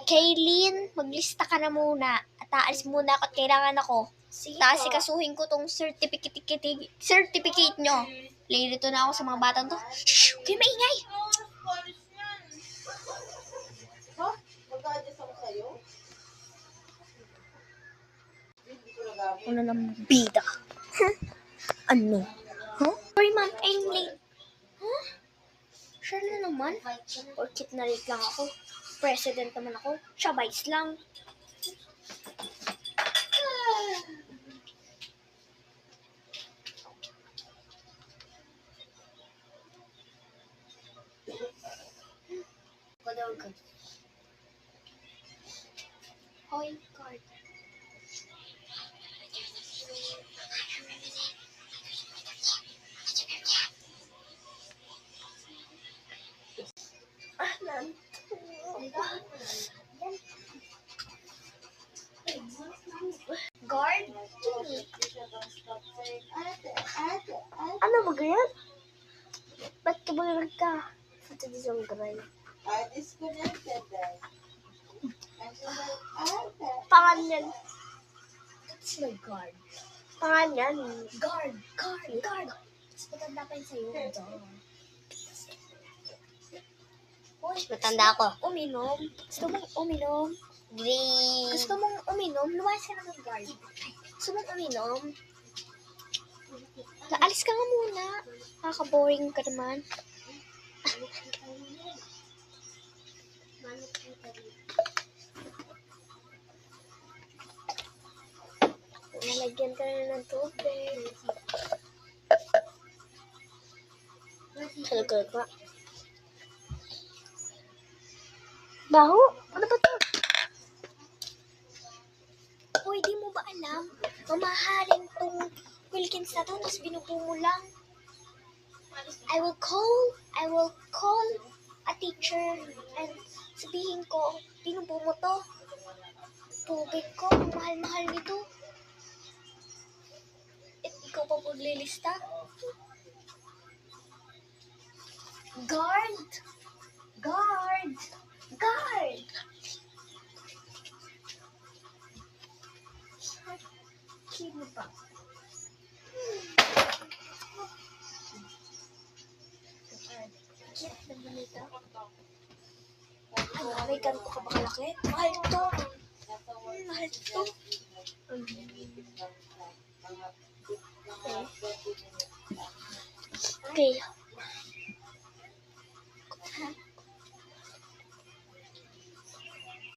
Kaylin, maglista ka na muna. At aalis muna ako at kailangan ako. Sige Tapos po. ikasuhin ko tong certificate nyo. Lilito na ako sa mga batang to. Shhh! Kayo maingay! Ha? Mag-a-adjust ako sa'yo? Ano ng bida? Ano? Sorry ma'am, I'm late. Sure na naman. Porkit na late lang ako. President naman ako. Siya vice lang. Hoy, card. Guard? Ano ba ganyan? Ba't ka bagalag ka? Ito di siyang gray. Disconnected then. Pangan yan. That's my guard. Pangan yan. Guard. Mas matanda pa yun sa'yo. Uy, matanda ako. Uminom. Gusto mong uminom? Green. Gusto mong uminom? Lumayas ka na ng guard. Gusto mong uminom? Alis ka nga muna. Nakaka-boring ka naman. Nalagyan ka na ng tubig. Talaga ba? Baho? Ano ba ito? Uy, di mo ba alam? Mamahalin tong Wilkins na to, tapos binubo mo lang. I will call a teacher and sabihin ko, binubo mo to. Tubig ko, mahal-mahal nito. At ikaw pa paglilista? Guard! Sino ba? Cute naman ito. Ano, may ganito ka ba kalaki? Mahal to. Mahal to. Okay.